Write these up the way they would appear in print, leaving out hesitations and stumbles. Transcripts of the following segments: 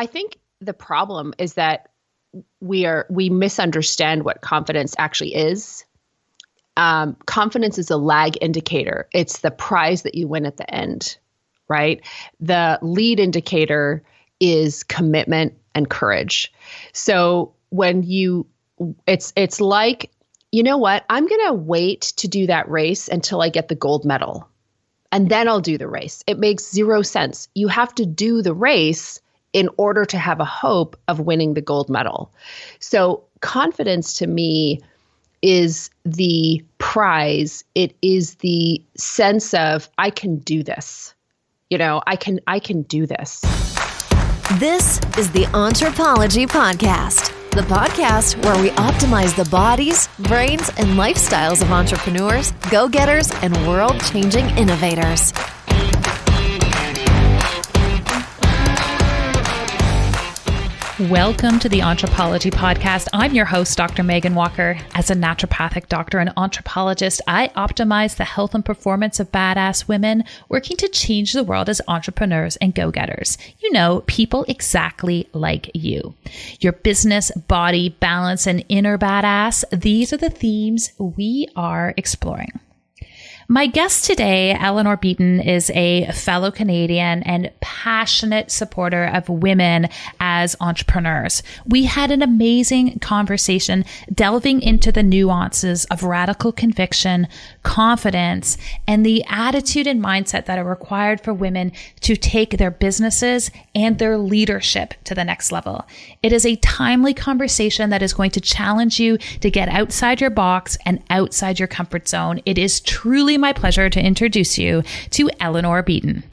I think the problem is that we misunderstand what confidence actually is. Confidence is a lag indicator. It's the prize that you win at the end, right? The lead indicator is commitment and courage. So when it's like, you know what, I'm going to wait to do that race until I get the gold medal, and then I'll do the race. It makes zero sense. You have to do the race in order to have a hope of winning the gold medal. So confidence to me is the prize. It is the sense of, I can do this. I can do this. This is the Anthropology Podcast, the podcast where we optimize the bodies, brains, and lifestyles of entrepreneurs, go-getters, and world-changing innovators. Welcome to the Anthropology Podcast. I'm your host, Dr. Megan Walker. As a naturopathic doctor and anthropologist, I optimize the health and performance of badass women working to change the world as entrepreneurs and go-getters. People exactly like you. Your business, body, balance, and inner badass, these are the themes we are exploring. My guest today, Eleanor Beaton, is a fellow Canadian and passionate supporter of women as entrepreneurs. We had an amazing conversation delving into the nuances of radical conviction, confidence, and the attitude and mindset that are required for women to take their businesses and their leadership to the next level. It is a timely conversation that is going to challenge you to get outside your box and outside your comfort zone. It is truly my pleasure to introduce you to Eleanor Beaton.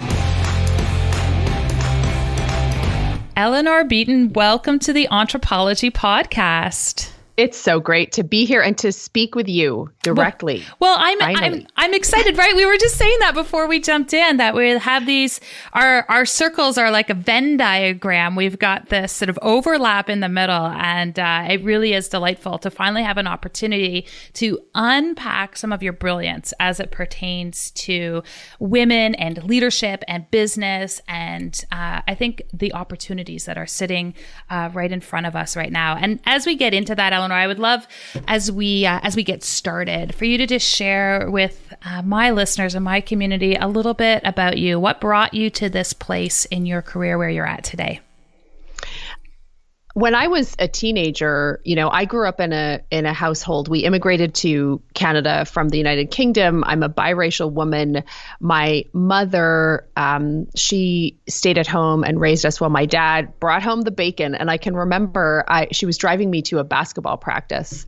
Eleanor Beaton, welcome to the Anthropology Podcast. It's so great to be here and to speak with you directly. Well, I'm excited, right? We were just saying that before we jumped in, that we have these, our circles are like a Venn diagram. We've got this sort of overlap in the middle, and it really is delightful to finally have an opportunity to unpack some of your brilliance as it pertains to women and leadership and business, and I think the opportunities that are sitting right in front of us right now. And as we get into that, Eleanor, I would love, as we get started, for you to just share with my listeners and my community a little bit about you. What brought you to this place in your career where you're at today? When I was a teenager, I grew up in a household. We immigrated to Canada from the United Kingdom. I'm a biracial woman. My mother, she stayed at home and raised us while my dad brought home the bacon. And I can remember she was driving me to a basketball practice.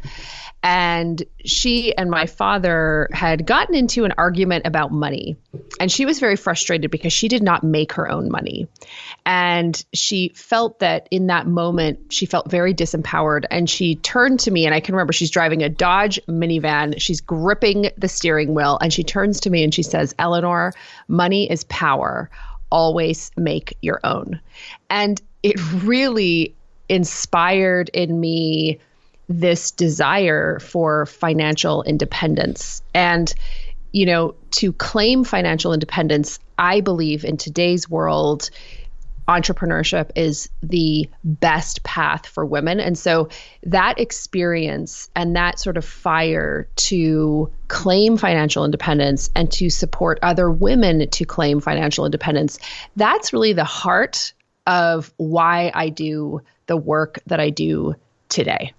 And she and my father had gotten into an argument about money. And she was very frustrated because she did not make her own money. And she felt that in that moment, she felt very disempowered. And she turned to me, and I can remember she's driving a Dodge minivan. She's gripping the steering wheel. And she turns to me and she says, "Eleanor, money is power. Always make your own." And it really inspired in me this desire for financial independence. And, to claim financial independence, I believe in today's world, entrepreneurship is the best path for women. And so that experience and that sort of fire to claim financial independence and to support other women to claim financial independence, that's really the heart of why I do the work that I do today.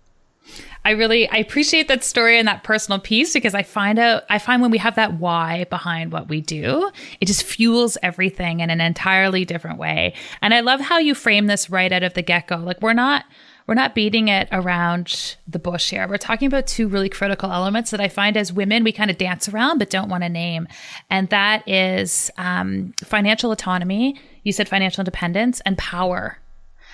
I appreciate that story and that personal piece, because I find when we have that why behind what we do, it just fuels everything in an entirely different way. And I love how you frame this right out of the get-go. Like we're not beating it around the bush here. We're talking about two really critical elements that I find as women, we kind of dance around but don't want to name. And that is financial autonomy. You said financial independence and power.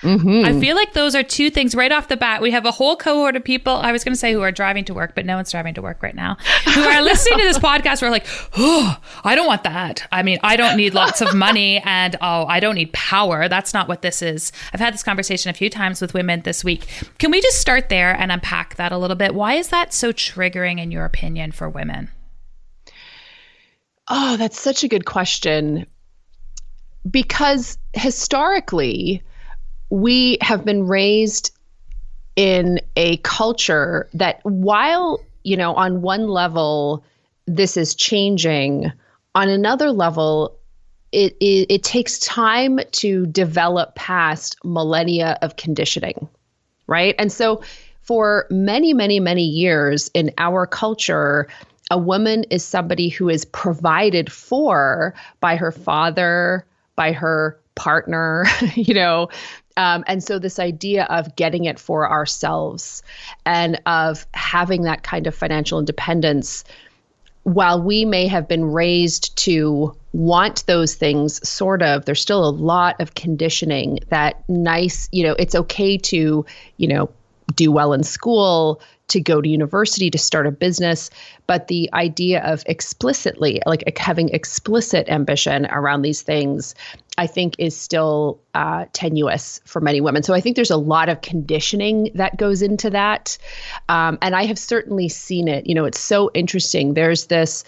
Mm-hmm. I feel like those are two things right off the bat. We have a whole cohort of people, I was going to say who are driving to work, but no one's driving to work right now, who are listening to this podcast. We're like, oh, I don't want that. I mean, I don't need lots of money and I don't need power. That's not what this is. I've had this conversation a few times with women this week. Can we just start there and unpack that a little bit? Why is that so triggering in your opinion for women? Oh, that's such a good question. Because historically, we have been raised in a culture that while, on one level, this is changing, on another level, it takes time to develop past millennia of conditioning, right? And so for many, many, many years in our culture, a woman is somebody who is provided for by her father, by her partner, and so this idea of getting it for ourselves and of having that kind of financial independence, while we may have been raised to want those things, there's still a lot of conditioning that it's okay to, do well in school, to go to university, to start a business. But the idea of explicitly, like having explicit ambition around these things, I think is still tenuous for many women. So I think there's a lot of conditioning that goes into that. And I have certainly seen it. It's so interesting. There's this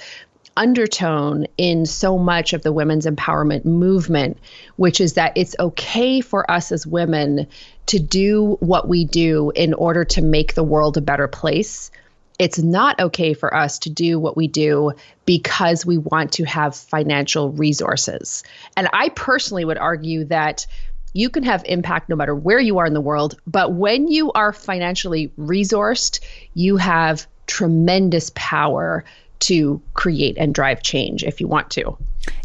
undertone in so much of the women's empowerment movement, which is that it's okay for us as women to do what we do in order to make the world a better place. It's not okay for us to do what we do because we want to have financial resources. And I personally would argue that you can have impact no matter where you are in the world, but when you are financially resourced, you have tremendous power to create and drive change if you want to.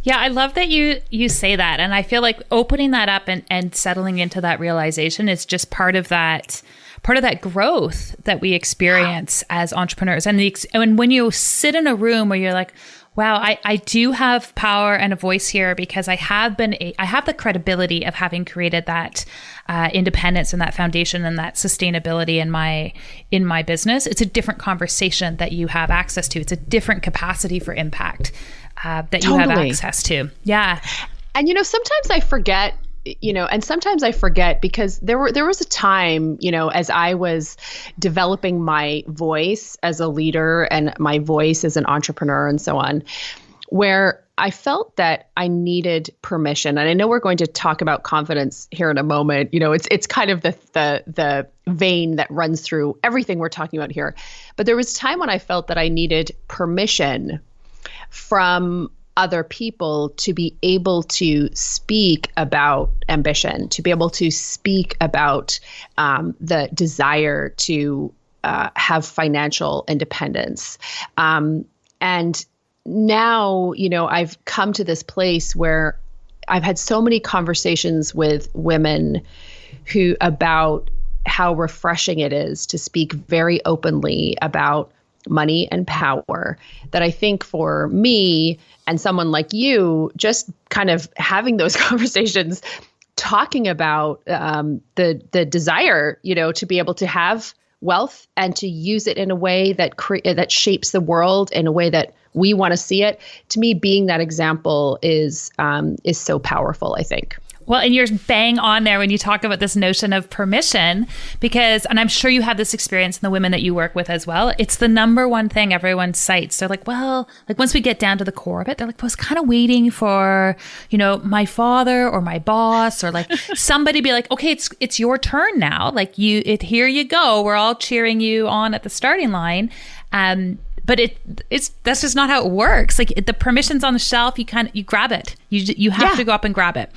Yeah, I love that you say that. And I feel like opening that up and settling into that realization is just part of that growth that we experience as entrepreneurs. And when you sit in a room where you're like, wow, I do have power and a voice here because I have the credibility of having created that independence and that foundation and that sustainability in my business. It's a different conversation that you have access to. It's a different capacity for impact that you have access to. Yeah. And, sometimes I forget, because there was a time, as I was developing my voice as a leader and my voice as an entrepreneur and so on, where I felt that I needed permission. And I know we're going to talk about confidence here in a moment. It's kind of the vein that runs through everything we're talking about here. But there was a time when I felt that I needed permission from other people to be able to speak about ambition, to be able to speak about the desire to have financial independence. And now, I've come to this place where I've had so many conversations with women about how refreshing it is to speak very openly about money and power, that I think for me and someone like you, just kind of having those conversations, talking about the desire, to be able to have wealth and to use it in a way that shapes the world in a way that we want to see it. To me, being that example is so powerful, I think. Well, and you're bang on there when you talk about this notion of permission, and I'm sure you have this experience in the women that you work with as well. It's the number one thing everyone cites. They're like, well, like once we get down to the core of it, they're like, well, I was kind of waiting for, my father or my boss or like somebody be like, okay, it's your turn now. Like here you go. We're all cheering you on at the starting line. But that's just not how it works. Like the permission's on the shelf. You grab it. You have to go up and grab it.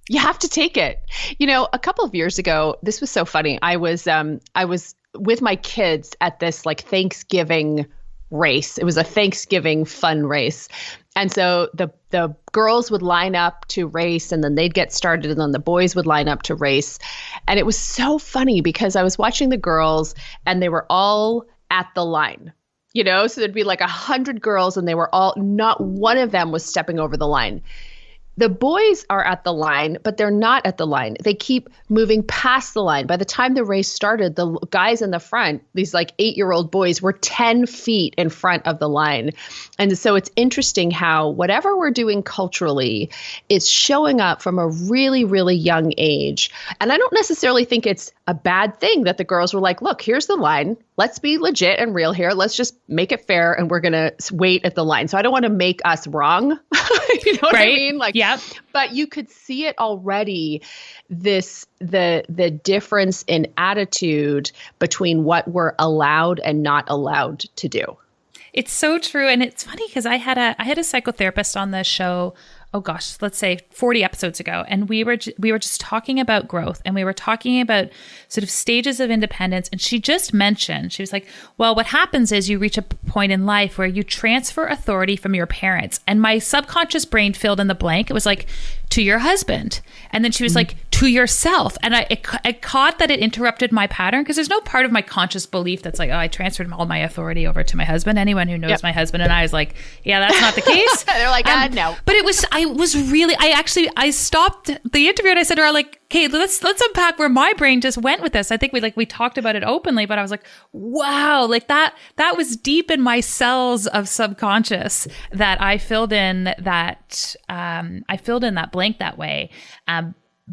You have to take it. A couple of years ago, this was so funny. I was with my kids at this like Thanksgiving race. It was a Thanksgiving fun race. And so the girls would line up to race and then they'd get started and then the boys would line up to race. And it was so funny because I was watching the girls and they were all at the line. So there'd be like 100 girls and they were all, not one of them was stepping over the line. The boys are at the line, but they're not at the line. They keep moving past the line. By the time the race started, the guys in the front, these like 8-year-old boys, were 10 feet in front of the line. And so it's interesting how whatever we're doing culturally is showing up from a really, really young age. And I don't necessarily think it's a bad thing that the girls were like, look, here's the line. Let's be legit and real here. Let's just make it fair and we're going to wait at the line. So I don't want to make us wrong. You know what I mean? Like, yeah. Yeah. But you could see it already, the difference in attitude between what we're allowed and not allowed to do. It's so true. And it's funny because I had a psychotherapist on the show, oh gosh, let's say 40 episodes ago. And we were just talking about growth, and we were talking about sort of stages of independence. And she just mentioned, she was like, well, what happens is you reach a point in life where you transfer authority from your parents. And my subconscious brain filled in the blank. It was like, to your husband. And then she was like, to yourself. And I caught that it interrupted my pattern, because there's no part of my conscious belief that's like, oh, I transferred all my authority over to my husband. Anyone who knows my husband and I was like, yeah, that's not the case. They're like, no. But I stopped the interview and I said to her, like, okay, let's unpack where my brain just went with this. I think we talked about it openly, but I was like, wow, like that was deep in my cells of subconscious that I filled in that blank that way.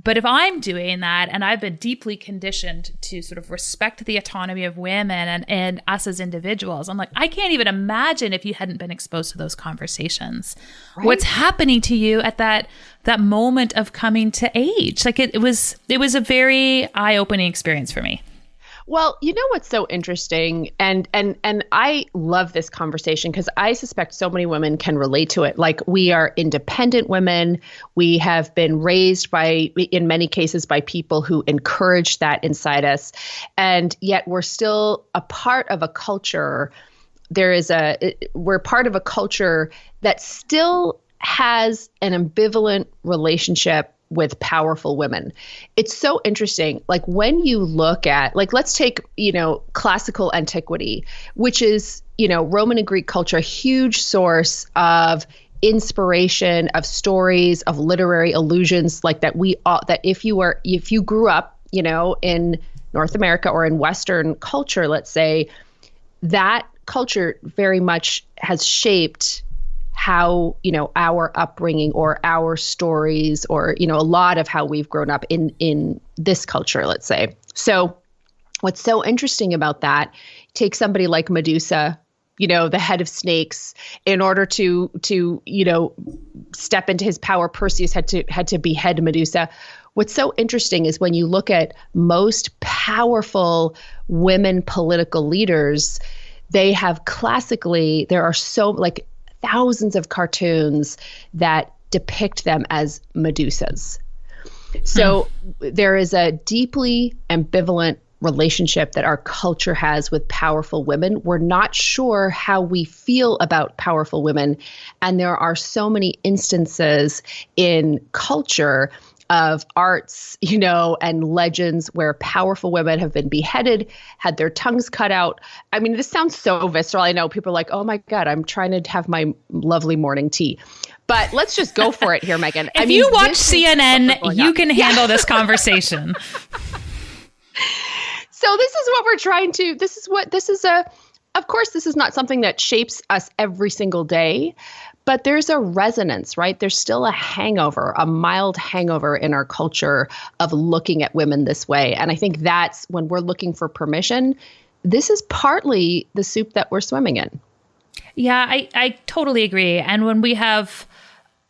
But if I'm doing that, and I've been deeply conditioned to sort of respect the autonomy of women and us as individuals, I'm like, I can't even imagine if you hadn't been exposed to those conversations, right? What's happening to you at that moment of coming to age. Like it was a very eye-opening experience for me. Well, you know what's so interesting, and I love this conversation because I suspect so many women can relate to it. Like, we are independent women. We have been raised in many cases, by people who encourage that inside us. And yet we're still a part of a culture. We're part of a culture that still has an ambivalent relationship with powerful women. It's so interesting. Like, when you look at, like, let's take, classical antiquity, which is, Roman and Greek culture, a huge source of inspiration, of stories, of literary allusions, like that that if you grew up, in North America or in Western culture, let's say, that culture very much has shaped how, our upbringing or our stories, or, a lot of how we've grown up in this culture, let's say. So what's so interesting about that, take somebody like Medusa, the head of snakes. In order to step into his power, Perseus had to behead Medusa. What's so interesting is when you look at most powerful women political leaders, they have classically, there are thousands of cartoons that depict them as Medusas. So there is a deeply ambivalent relationship that our culture has with powerful women. We're not sure how we feel about powerful women. And there are so many instances in culture of arts, and legends where powerful women have been beheaded, had their tongues cut out. I mean, this sounds so visceral. I know people are like, oh my God, I'm trying to have my lovely morning tea. But let's just go for it here, Megan. If you watch CNN, you can handle this conversation. So this is what we're trying to, of course, this is not something that shapes us every single day, but there's a resonance, right? There's still a mild hangover in our culture of looking at women this way. And I think that's when we're looking for permission, this is partly the soup that we're swimming in. Yeah, I totally agree. And when we have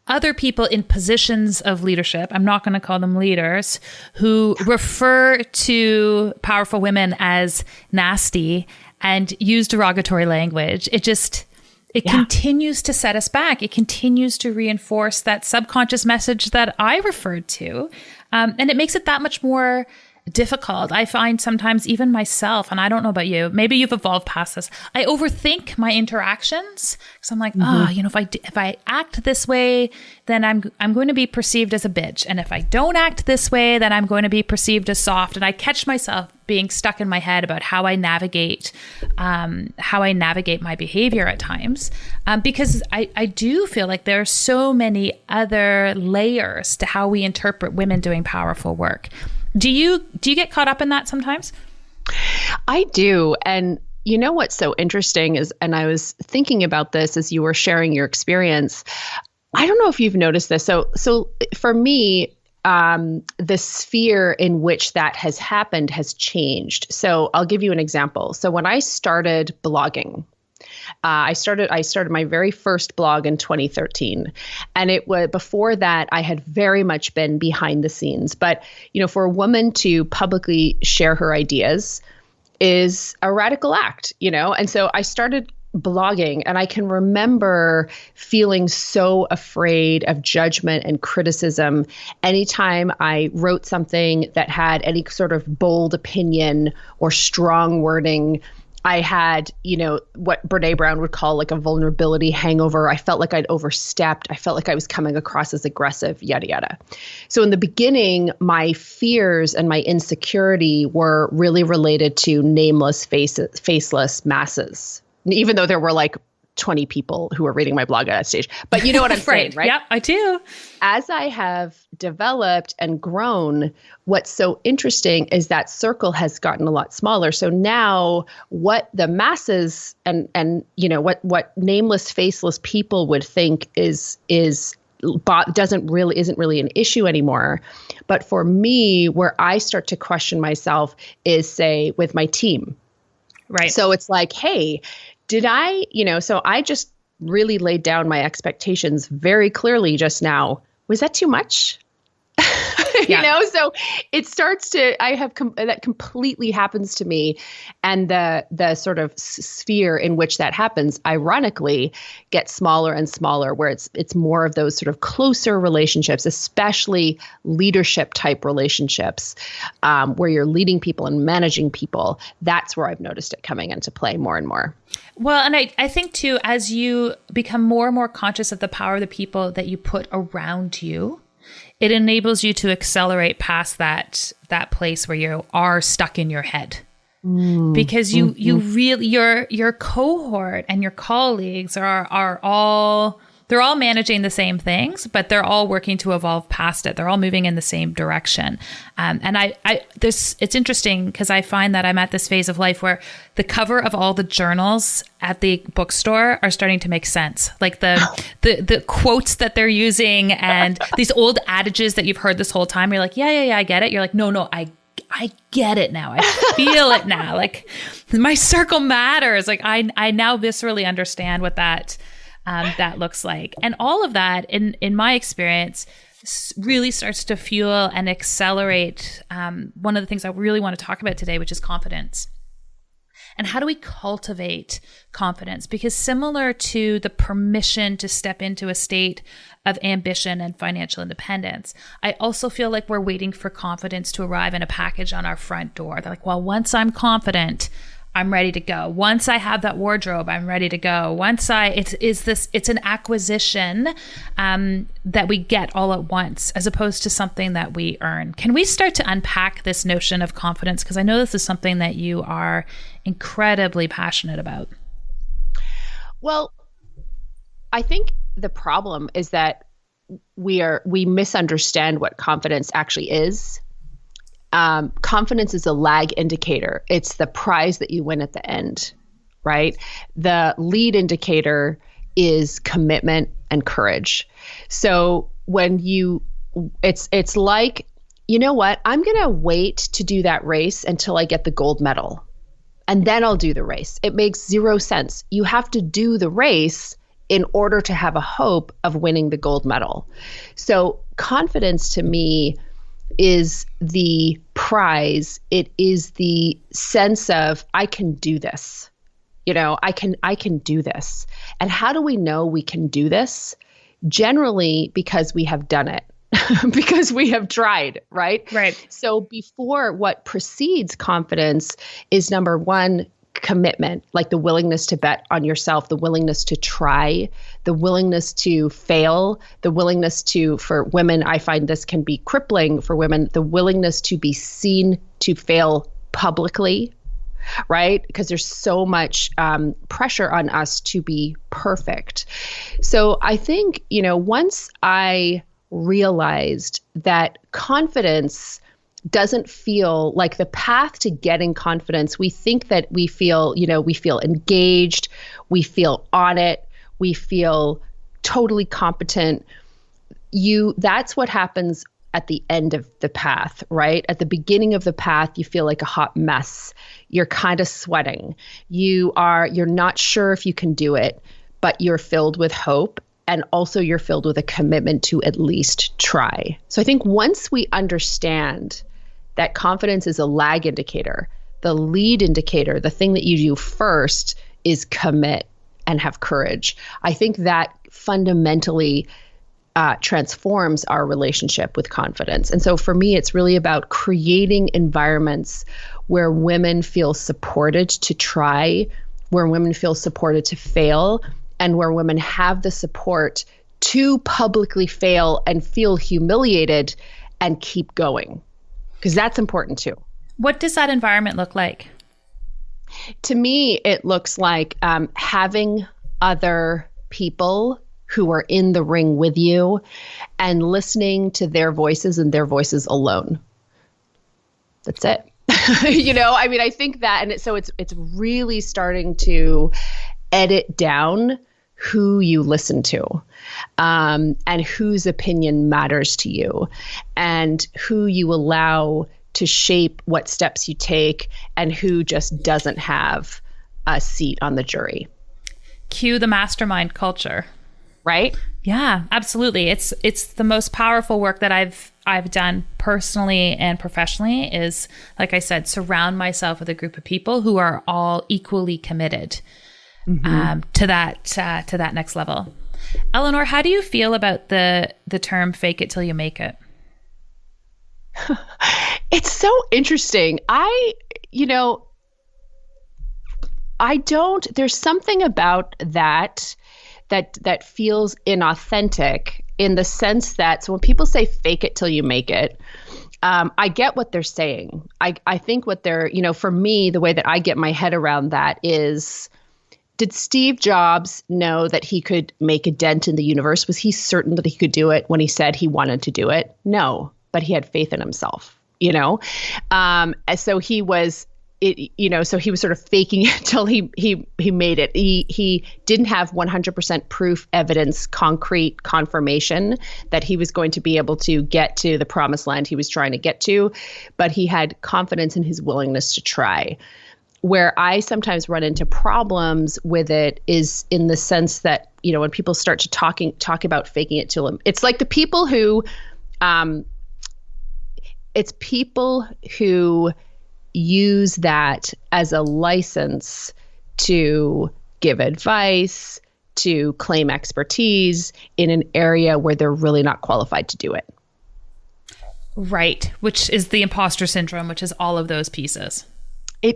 other people in positions of leadership, I'm not going to call them leaders, who refer to powerful women as nasty and use derogatory language, it continues to set us back. It continues to reinforce that subconscious message that I referred to. And it makes it that much more difficult. I find sometimes even myself, and I don't know about you, maybe you've evolved past this, I overthink my interactions. So I'm like, if I act this way, then I'm going to be perceived as a bitch. And if I don't act this way, then I'm going to be perceived as soft. And I catch myself being stuck in my head about how I navigate my behavior at times, because I do feel like there are so many other layers to how we interpret women doing powerful work. Do you get caught up in that sometimes? I do. And you know what's so interesting is, and I was thinking about this as you were sharing your experience, I don't know if you've noticed this. So for me, the sphere in which that has happened has changed. So I'll give you an example. So when I started blogging, I started my very first blog in 2013. And it was before that, I had very much been behind the scenes. But, for a woman to publicly share her ideas is a radical act, and so I started blogging, and I can remember feeling so afraid of judgment and criticism anytime I wrote something that had any sort of bold opinion or strong wording. I had, what Brene Brown would call like a vulnerability hangover. I felt like I'd overstepped. I felt like I was coming across as aggressive, yada, yada. So in the beginning, my fears and my insecurity were really related to nameless, faceless masses, even though there were like 20 people who were reading my blog at that stage. But you know what I'm saying, right? Yeah, I do. As I have developed and grown, what's so interesting is that circle has gotten a lot smaller. So now what the masses and what nameless, faceless people would think isn't really an issue anymore. But for me, where I start to question myself is, say, with my team. Right. So it's like, hey, did I, so I just really laid down my expectations very clearly just now. Was that too much? Yeah. So it starts to, that completely happens to me. And the sort of sphere in which that happens, ironically, gets smaller and smaller, where it's more of those sort of closer relationships, especially leadership type relationships, where you're leading people and managing people. That's where I've noticed it coming into play more and more. Well, and I think too, as you become more and more conscious of the power of the people that you put around you, it enables you to accelerate past that place where you are stuck in your head. Because you really, your cohort and your colleagues are all, they're all managing the same things, but they're all working to evolve past it. They're all moving in the same direction. And it's interesting because I find that I'm at this phase of life where the cover of all the journals at the bookstore are starting to make sense. Like the quotes that they're using and these old adages that you've heard this whole time. You're like, yeah, I get it. You're like, no, I get it now. I feel it now. Like my circle matters. Like I now viscerally understand what that looks like. And all of that, in my experience, really starts to fuel and accelerate one of the things I really want to talk about today, which is confidence. And how do we cultivate confidence? Because similar to the permission to step into a state of ambition and financial independence, I also feel like we're waiting for confidence to arrive in a package on our front door. They're like, well, once I'm confident, I'm ready to go. Once I have that wardrobe, I'm ready to go. It's an acquisition that we get all at once, as opposed to something that we earn. Can we start to unpack this notion of confidence? Because I know this is something that you are incredibly passionate about. Well, I think the problem is that we misunderstand what confidence actually is. Confidence is a lag indicator. It's the prize that you win at the end, right? The lead indicator is commitment and courage. So when it's like, you know what, I'm going to wait to do that race until I get the gold medal, and then I'll do the race. It makes zero sense. You have to do the race in order to have a hope of winning the gold medal. So confidence to me is the prize. It is the sense of, I can do this. I can do this. And how do we know we can do this? Generally, because we have done it, because we have tried, right? Right. So before, what precedes confidence is, number one, commitment, like the willingness to bet on yourself, the willingness to try, the willingness to fail, the willingness to, for women, I find this can be crippling for women, the willingness to be seen to fail publicly, right? Because there's so much pressure on us to be perfect. So I think, once I realized that confidence doesn't feel like the path to getting confidence. We think that we feel engaged, we feel on it, we feel totally competent. That's what happens at the end of the path, right? At the beginning of the path, you feel like a hot mess. You're kind of sweating. You're not sure if you can do it, but you're filled with hope. And also you're filled with a commitment to at least try. So I think once we understand that confidence is a lag indicator, the lead indicator, the thing that you do first is commit and have courage. I think that fundamentally transforms our relationship with confidence. And so for me, it's really about creating environments where women feel supported to try, where women feel supported to fail, and where women have the support to publicly fail and feel humiliated and keep going. Because that's important too. What does that environment look like? To me, it looks like having other people who are in the ring with you and listening to their voices and their voices alone. That's it. I think that, and so it's really starting to edit down who you listen to, and whose opinion matters to you, and who you allow to shape what steps you take, and who just doesn't have a seat on the jury. Cue the mastermind culture. Right? Yeah, absolutely. It's the most powerful work that I've done personally and professionally is, like I said, surround myself with a group of people who are all equally committed to that next level. Eleanor, how do you feel about the term "fake it till you make it"? It's so interesting. There's something about that feels inauthentic, in the sense that, so when people say fake it till you make it, I get what they're saying. I think what they're, for me, the way that I get my head around that is, did Steve Jobs know that he could make a dent in the universe? Was he certain that he could do it when he said he wanted to do it? No, but he had faith in himself, and so he was, so he was sort of faking it till he made it. He didn't have 100% proof, evidence, concrete confirmation that he was going to be able to get to the promised land he was trying to get to, but he had confidence in his willingness to try. Where I sometimes run into problems with it is in the sense that, when people start to talk about faking it till it's like the people who, it's people who use that as a license to give advice, to claim expertise in an area where they're really not qualified to do it. Right. Which is the imposter syndrome, which is all of those pieces.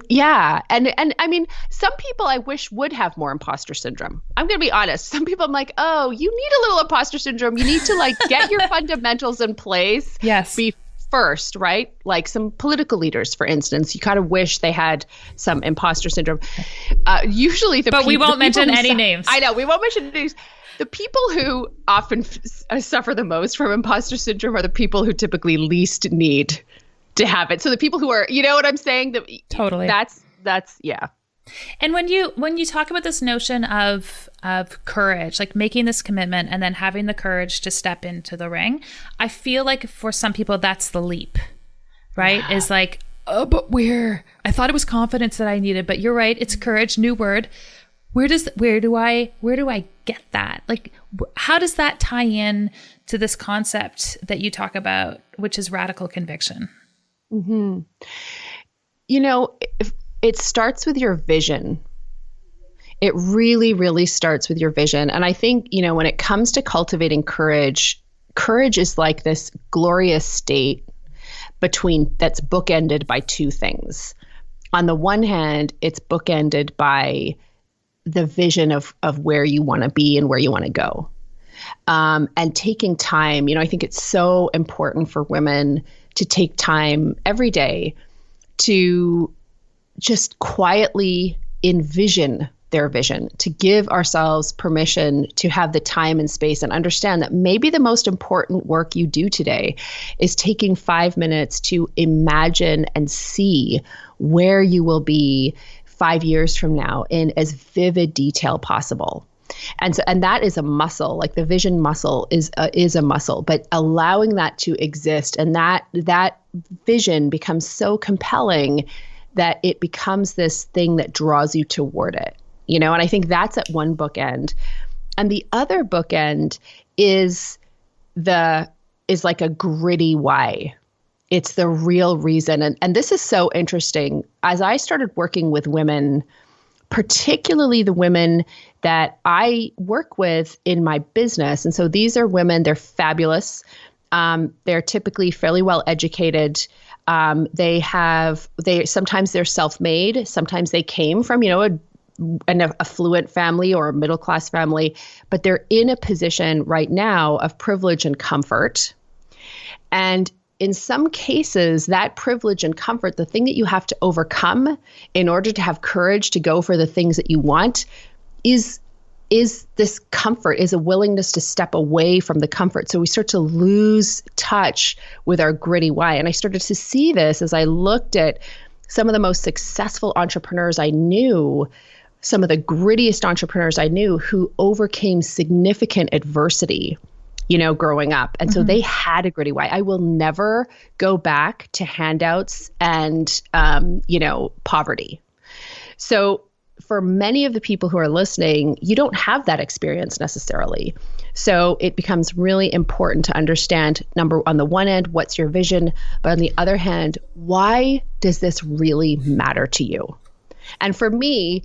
Yeah. And I mean, some people I wish would have more imposter syndrome. I'm going to be honest. Some people I'm like, oh, you need a little imposter syndrome. You need to get your fundamentals in place. Yes. First, right? Like some political leaders, for instance, you kind of wish they had some imposter syndrome. Usually but we won't mention any names. I know, we won't mention names. The people who often suffer the most from imposter syndrome are the people who typically least need to have it. So the people who are, you know what I'm saying? Totally. That's yeah. And when you talk about this notion of courage, like making this commitment and then having the courage to step into the ring, I feel like for some people that's the leap, right? Yeah. Is like, oh, but where? I thought it was confidence that I needed, but you're right. It's courage, new word. Where do I get that? Like, how does that tie in to this concept that you talk about, which is radical conviction? Mm-hmm. It starts with your vision. It really, really starts with your vision. And I think, when it comes to cultivating courage is like this glorious state that's bookended by two things. On the one hand, it's bookended by the vision of where you want to be and where you want to go. And taking time, I think it's so important for women to take time every day to just quietly envision their vision, to give ourselves permission to have the time and space and understand that maybe the most important work you do today is taking 5 minutes to imagine and see where you will be 5 years from now in as vivid detail possible. And that is a muscle. Like the vision muscle is a muscle, but allowing that to exist, and that vision becomes so compelling that it becomes this thing that draws you toward it, and I think that's at one bookend. And the other bookend is like a gritty why. It's the real reason. And this is so interesting. As I started working with women, particularly the women that I work with in my business. And so these are women, they're fabulous. They're typically fairly well educated. Sometimes they're self-made. Sometimes they came from, an affluent family or a middle-class family, but they're in a position right now of privilege and comfort. And in some cases, that privilege and comfort, the thing that you have to overcome in order to have courage to go for the things that you want is this comfort, is a willingness to step away from the comfort. So we start to lose touch with our gritty why. And I started to see this as I looked at some of the most successful entrepreneurs I knew, some of the grittiest entrepreneurs I knew who overcame significant adversity, growing up. And so they had a gritty why. I will never go back to handouts and, poverty. So for many of the people who are listening, you don't have that experience necessarily. So it becomes really important to understand, on the one end, what's your vision? But on the other hand, why does this really matter to you? And for me,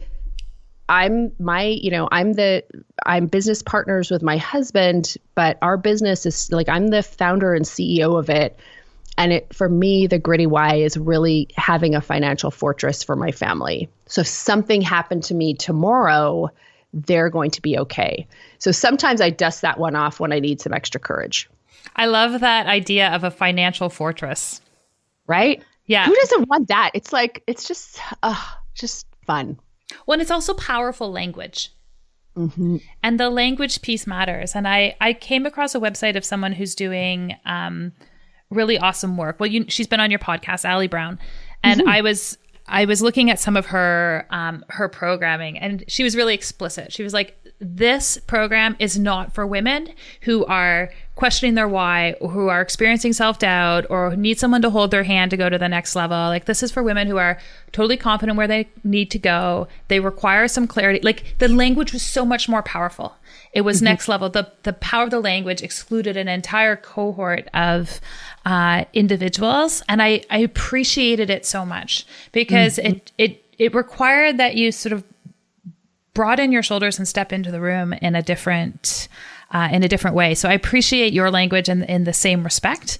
I'm business partners with my husband, but our business is like, I'm the founder and CEO of it. And for me, the gritty why is really having a financial fortress for my family. So if something happened to me tomorrow, they're going to be okay. So sometimes I dust that one off when I need some extra courage. I love that idea of a financial fortress. Right? Yeah. Who doesn't want that? It's like, it's just fun. Well, and it's also powerful language. Mm-hmm. And the language piece matters. And I came across a website of someone who's doing really awesome work. Well, she's been on your podcast, Allie Brown. And I was looking at some of her programming, and she was really explicit. She was like, this program is not for women who are questioning their why, or who are experiencing self-doubt, or who need someone to hold their hand to go to the next level. Like, this is for women who are totally confident where they need to go. They require some clarity. Like, the language was so much more powerful. It was next level. The power of the language excluded an entire cohort of individuals. And I appreciated it so much because it required that you sort of broaden your shoulders and step into the room in a different way. So I appreciate your language in the same respect,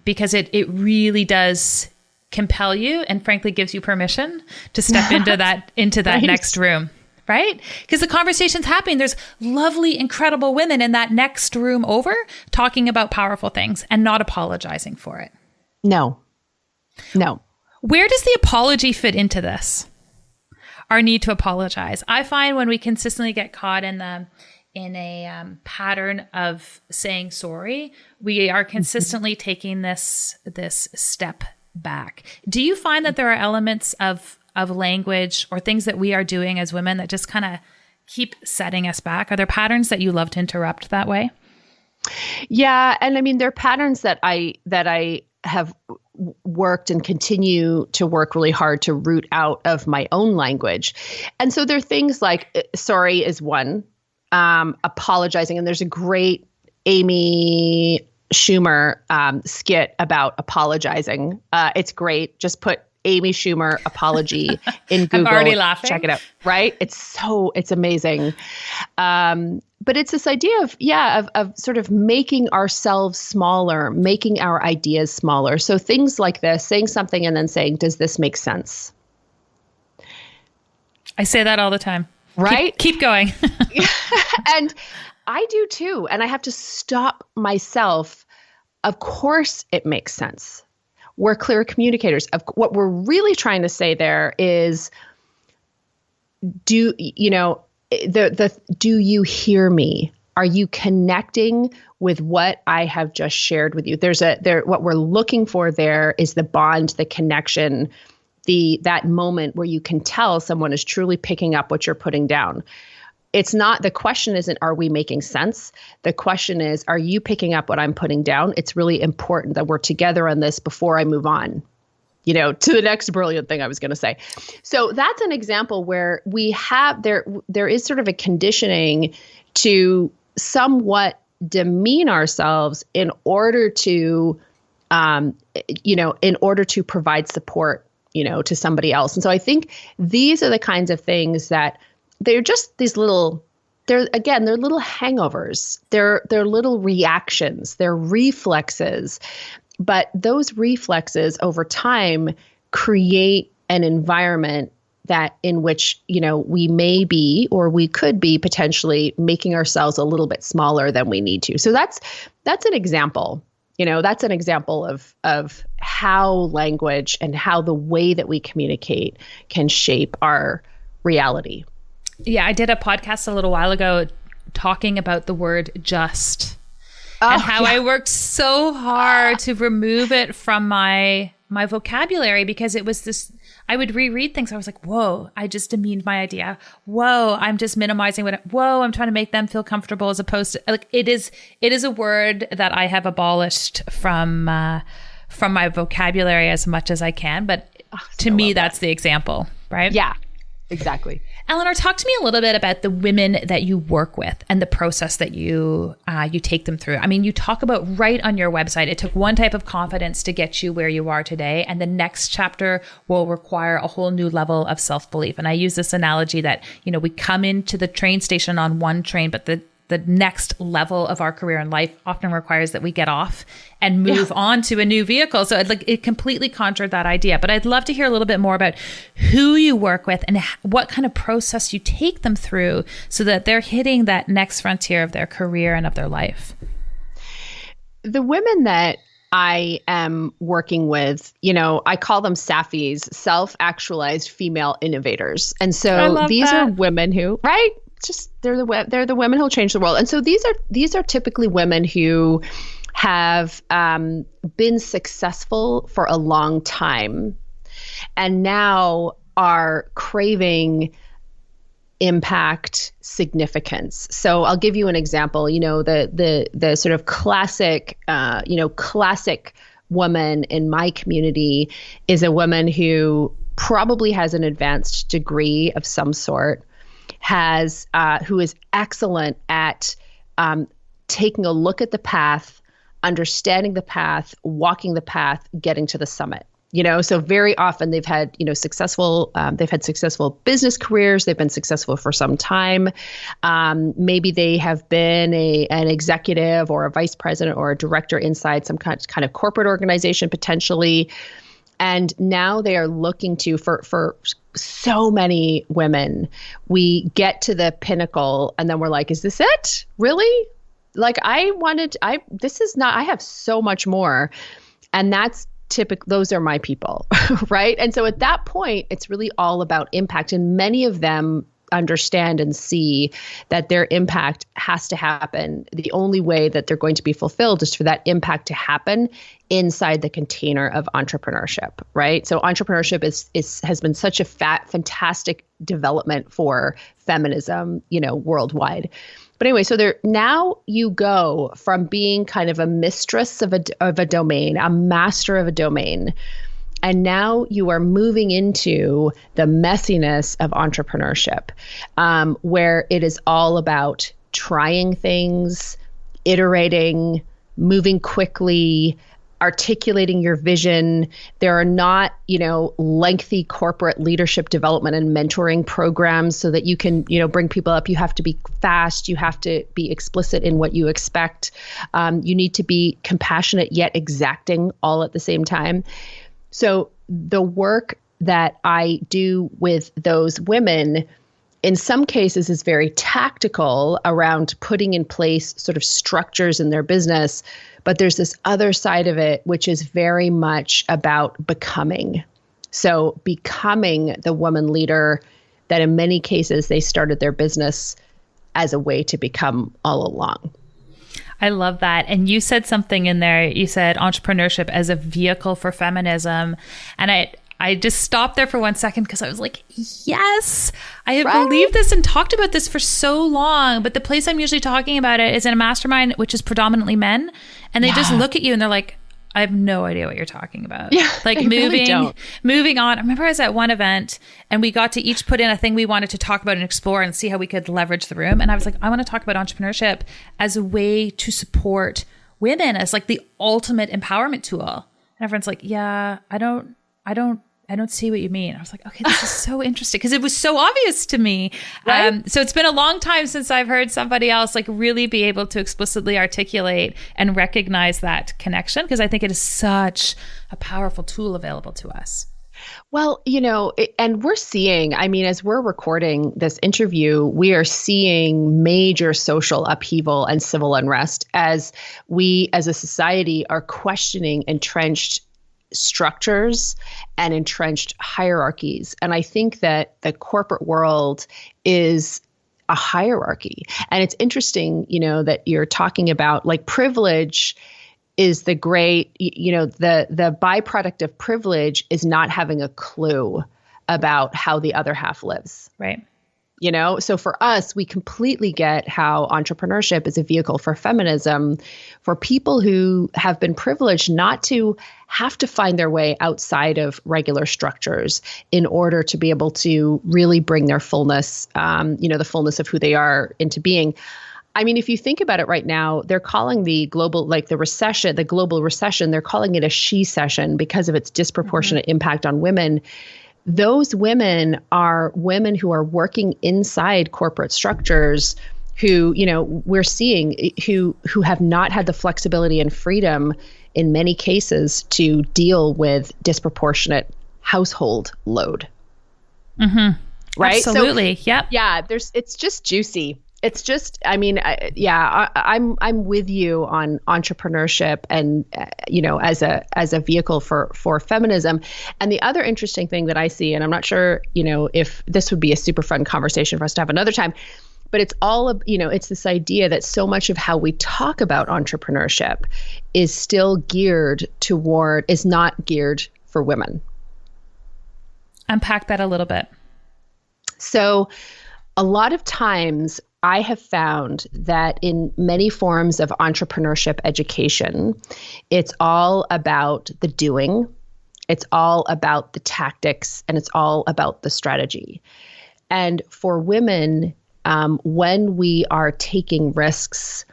because it really does compel you, and frankly gives you permission to step into that right. Next room. Right? Because the conversation's happening. There's lovely, incredible women in that next room over talking about powerful things and not apologizing for it. No. Where does the apology fit into this? Our need to apologize. I find when we consistently get caught in a pattern of saying sorry, we are consistently taking this step back. Do you find that there are elements of language or things that we are doing as women that just kind of keep setting us back? Are there patterns that you love to interrupt that way? Yeah. And I mean, there are patterns that I have worked and continue to work really hard to root out of my own language. And so there are things like, sorry is one, apologizing. And there's a great Amy Schumer skit about apologizing. It's great. Just put Amy Schumer apology in Google. I'm already laughing. Check it out. Right? It's amazing. But it's this idea of sort of making ourselves smaller, making our ideas smaller. So things like this, saying something and then saying, does this make sense? I say that all the time. Right? Keep going. And I do too. And I have to stop myself. Of course it makes sense. We're clear communicators. What we're really trying to say there is, do you hear me? Are you connecting with what I have just shared with you? What we're looking for there is the bond, the connection, that moment where you can tell someone is truly picking up what you're putting down. it's not, the question isn't, are we making sense? The question is, are you picking up what I'm putting down? It's really important that we're together on this before I move on, to the next brilliant thing I was going to say. So that's an example where we have, there is sort of a conditioning to somewhat demean ourselves in order to, in order to provide support, to somebody else. And so I think these are the kinds of things that they're just these little, they're little hangovers. They're little reactions. They're reflexes. But those reflexes over time create an environment that in which, we may be, or we could be potentially making ourselves a little bit smaller than we need to. So that's an example. That's an example of how language and how the way that we communicate can shape our reality. Yeah, I did a podcast a little while ago talking about the word just and how I worked so hard to remove it from my vocabulary, because it was this, I would reread things. I was like, whoa, I just demeaned my idea. Whoa, I'm just minimizing whoa, I'm trying to make them feel comfortable, as opposed to, like, it is a word that I have abolished from my vocabulary as much as I can. But to me, that's the example, right? Yeah, exactly. Eleanor, talk to me a little bit about the women that you work with and the process that you take them through. I mean, you talk about right on your website, it took one type of confidence to get you where you are today, and the next chapter will require a whole new level of self-belief. And I use this analogy that, we come into the train station on one train, but the next level of our career in life often requires that we get off and move on to a new vehicle. So it completely conjured that idea. But I'd love to hear a little bit more about who you work with and what kind of process you take them through so that they're hitting that next frontier of their career and of their life. The women that I am working with, I call them SAFIs, Self-Actualized Female Innovators. And so these are women who, right? Just they're the women who'll change the world. And so these are typically women who have been successful for a long time and now are craving impact, significance. So I'll give you an example. The sort of classic woman in my community is a woman who probably has an advanced degree of some sort, who is excellent at taking a look at the path, understanding the path, walking the path, getting to the summit. So very often they've had successful business careers. They've been successful for some time. Maybe they have been an executive or a vice president or a director inside some kind of corporate organization potentially. And now they are looking to, for so many women, we get to the pinnacle and then we're like, is this it? Really? Like I have so much more. And that's those are my people, right? And so at that point, it's really all about impact. And many of them understand and see that their impact has to happen. The only way that they're going to be fulfilled is for that impact to happen inside the container of entrepreneurship, right? So entrepreneurship has been such a fantastic development for feminism, worldwide. But anyway, so now you go from being kind of a mistress of a domain, a master of a domain, and now you are moving into the messiness of entrepreneurship, where it is all about trying things, iterating, moving quickly, articulating your vision. There are not, lengthy corporate leadership development and mentoring programs so that you can, bring people up. You have to be fast. You have to be explicit in what you expect. You need to be compassionate yet exacting all at the same time. So the work that I do with those women in some cases is very tactical around putting in place sort of structures in their business. But there's this other side of it, which is very much about becoming. So becoming the woman leader that in many cases they started their business as a way to become all along. I love that. And you said something in there. You said entrepreneurship as a vehicle for feminism. And I just stopped there for 1 second because I was like, yes, I have believed this and talked about this for so long. But the place I'm usually talking about it is in a mastermind, which is predominantly men. And they just look at you and they're like, I have no idea what you're talking about. Yeah, like moving on. I remember I was at one event and we got to each put in a thing we wanted to talk about and explore and see how we could leverage the room. And I was like, I want to talk about entrepreneurship as a way to support women as like the ultimate empowerment tool. And everyone's like, yeah, I don't see what you mean. I was like, okay, this is so interesting because it was so obvious to me. Right? So it's been a long time since I've heard somebody else like really be able to explicitly articulate and recognize that connection, because I think it is such a powerful tool available to us. Well, and we're seeing, I mean, as we're recording this interview, we are seeing major social upheaval and civil unrest as we as a society are questioning entrenched structures and entrenched hierarchies. And I think that the corporate world is a hierarchy. And it's interesting, that you're talking about like privilege is the great, the byproduct of privilege is not having a clue about how the other half lives. Right. So for us, we completely get how entrepreneurship is a vehicle for feminism, for people who have been privileged not to have to find their way outside of regular structures in order to be able to really bring their fullness, the fullness of who they are into being. I mean, if you think about it right now, they're calling the global recession, they're calling it a she-cession because of its disproportionate impact on women. Those women are women who are working inside corporate structures who, we're seeing who have not had the flexibility and freedom in many cases to deal with disproportionate household load. Mm-hmm. Right? Absolutely. So, yep. Yeah. It's just juicy. It's just, I mean, I'm with you on entrepreneurship and, as a vehicle for feminism. And the other interesting thing that I see, and I'm not sure, if this would be a super fun conversation for us to have another time, but it's all, it's this idea that so much of how we talk about entrepreneurship is not geared for women. Unpack that a little bit. So a lot of times I have found that in many forms of entrepreneurship education, it's all about the doing, it's all about the tactics, and it's all about the strategy. And for women, when we are taking risks,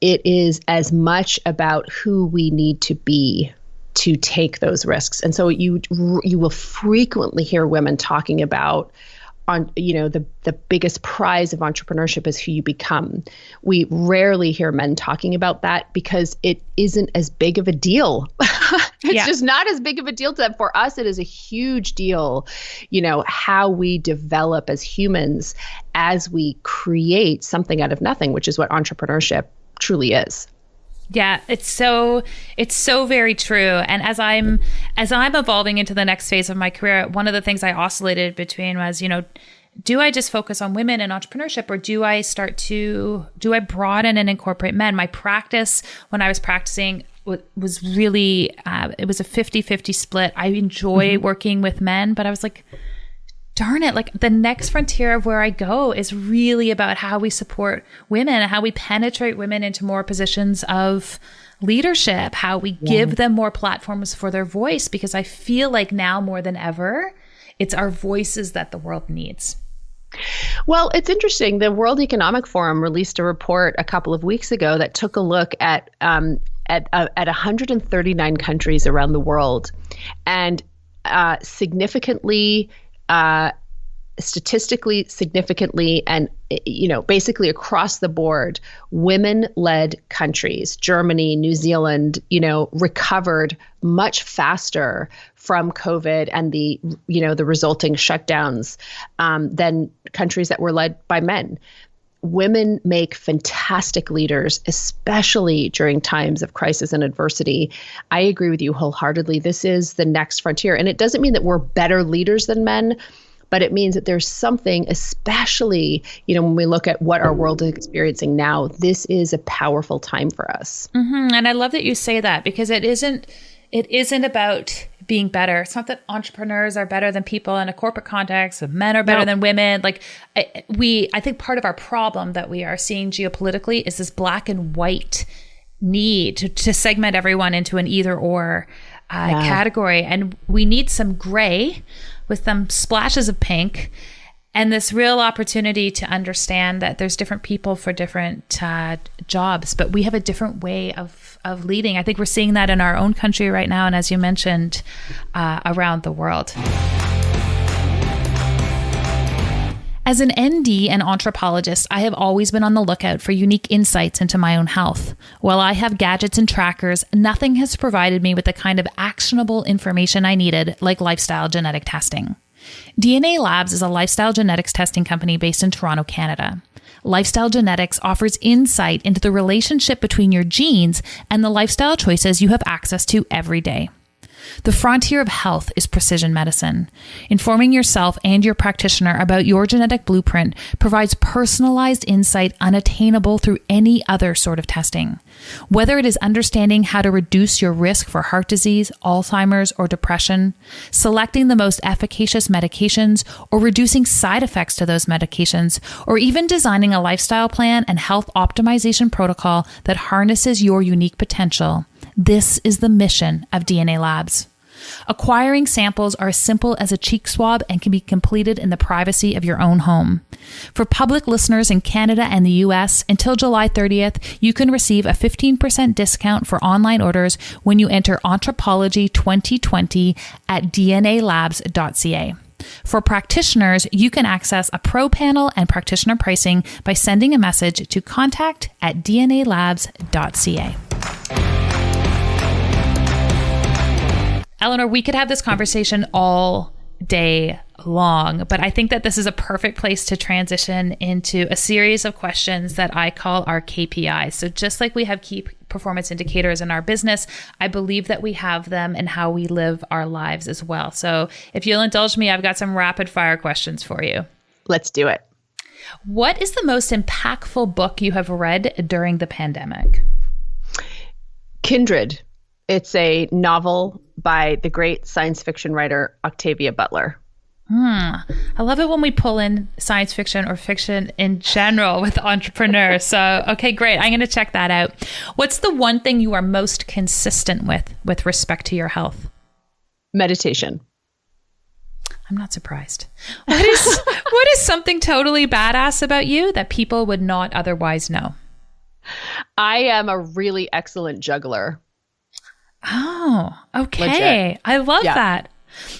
it is as much about who we need to be to take those risks. And so you will frequently hear women talking about the biggest prize of entrepreneurship is who you become. We rarely hear men talking about that because it isn't as big of a deal. It's just not as big of a deal to them. For us, it is a huge deal, how we develop as humans as we create something out of nothing, which is what entrepreneurship truly is. Yeah, it's so very true. And as I'm evolving into the next phase of my career, one of the things I oscillated between was, do I just focus on women in entrepreneurship, or do I broaden and incorporate men? My practice when I was practicing was really, it was a 50-50 split. I enjoy working with men, but I was like, darn it, like the next frontier of where I go is really about how we support women and how we penetrate women into more positions of leadership, how we give them more platforms for their voice, because I feel like now more than ever, it's our voices that the world needs. Well, it's interesting. The World Economic Forum released a report a couple of weeks ago that took a look at 139 countries around the world, and statistically significantly, and basically across the board, women-led countries, Germany, New Zealand, recovered much faster from COVID and the resulting shutdowns than countries that were led by men. Women make fantastic leaders, especially during times of crisis and adversity. I agree with you wholeheartedly. This is the next frontier. And it doesn't mean that we're better leaders than men, but it means that there's something, especially, when we look at what our world is experiencing now, this is a powerful time for us. Mm-hmm. And I love that you say that, because it isn't it isn't about being better. It's not that entrepreneurs are better than people in a corporate context, men are better than women. Like I think part of our problem that we are seeing geopolitically is this black and white need to segment everyone into an either or category. And we need some gray with some splashes of pink and this real opportunity to understand that there's different people for different jobs, but we have a different way of leading. I think we're seeing that in our own country right now. And as you mentioned, around the world. As an ND and anthropologist, I have always been on the lookout for unique insights into my own health. While I have gadgets and trackers, nothing has provided me with the kind of actionable information I needed, like lifestyle genetic testing. DNA Labs is a lifestyle genetics testing company based in Toronto, Canada. Lifestyle Genetics offers insight into the relationship between your genes and the lifestyle choices you have access to every day. The frontier of health is precision medicine. Informing yourself and your practitioner about your genetic blueprint provides personalized insight unattainable through any other sort of testing. Whether it is understanding how to reduce your risk for heart disease, Alzheimer's, or depression, selecting the most efficacious medications, or reducing side effects to those medications, or even designing a lifestyle plan and health optimization protocol that harnesses your unique potential. This is the mission of DNA Labs. Acquiring samples are as simple as a cheek swab and can be completed in the privacy of your own home. For public listeners in Canada and the US, until July 30th, you can receive a 15% discount for online orders when you enter Anthropology 2020 at dnalabs.ca. For practitioners, you can access a pro panel and practitioner pricing by sending a message to contact@dnalabs.ca. Eleanor, we could have this conversation all day long, but I think that this is a perfect place to transition into a series of questions that I call our KPIs. So just like we have key performance indicators in our business, I believe that we have them in how we live our lives as well. So if you'll indulge me, I've got some rapid fire questions for you. Let's do it. What is the most impactful book you have read during the pandemic? Kindred. It's a novel by the great science fiction writer Octavia Butler. I love it when we pull in science fiction or fiction in general with entrepreneurs. So, okay, great. I'm going to check that out. What's the one thing you are most consistent with respect to your health? Meditation. I'm not surprised. What is something totally badass about you that people would not otherwise know? I am a really excellent juggler. Oh, okay. Legit. I love that.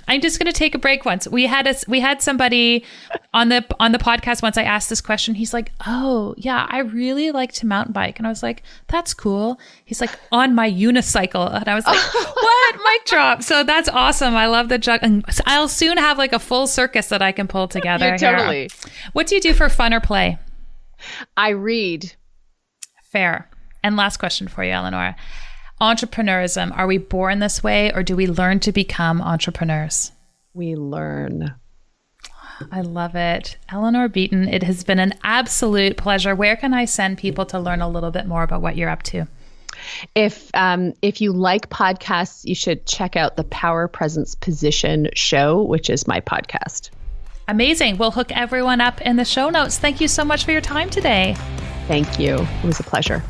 I'm just going to take a break once. We had somebody on the podcast once. I asked this question. He's like, "Oh, yeah, I really like to mountain bike." And I was like, "That's cool." He's like, "On my unicycle." And I was like, "What?" Mic drop. So that's awesome. I love the juggling. I'll soon have like a full circus that I can pull together. Yeah, totally. What do you do for fun or play? I read. Fair. And last question for you, Eleanor. Entrepreneurism, are we born this way or do we learn to become entrepreneurs? We learn. I love it. Eleanor Beaton, it has been an absolute pleasure. Where can I send people to learn a little bit more about what you're up to? If you like podcasts, you should check out the Power Presence Position show, which is my podcast. Amazing. We'll hook everyone up in the show notes. Thank you so much for your time today. Thank you. It was a pleasure.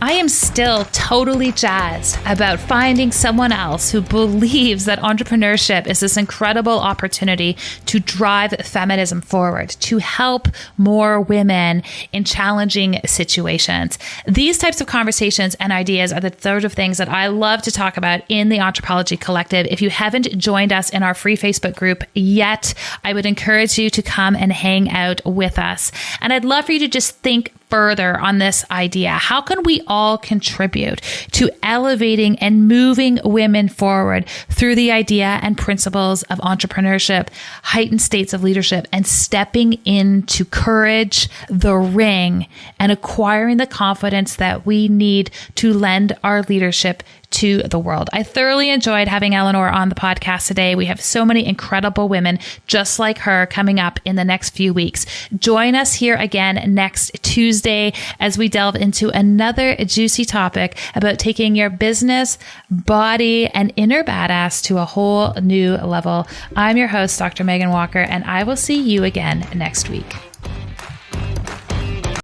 I am still totally jazzed about finding someone else who believes that entrepreneurship is this incredible opportunity to drive feminism forward, to help more women in challenging situations. These types of conversations and ideas are the sort of things that I love to talk about in the Anthropology Collective. If you haven't joined us in our free Facebook group yet, I would encourage you to come and hang out with us. And I'd love for you to just think further on this idea. How can we all contribute to elevating and moving women forward through the idea and principles of entrepreneurship, heightened states of leadership, and stepping into courage, the ring, and acquiring the confidence that we need to lend our leadership to the world. I thoroughly enjoyed having Eleanor on the podcast today. We have so many incredible women just like her coming up in the next few weeks. Join us here again next Tuesday as we delve into another juicy topic about taking your business, body, and inner badass to a whole new level. I'm your host, Dr. Megan Walker, and I will see you again next week.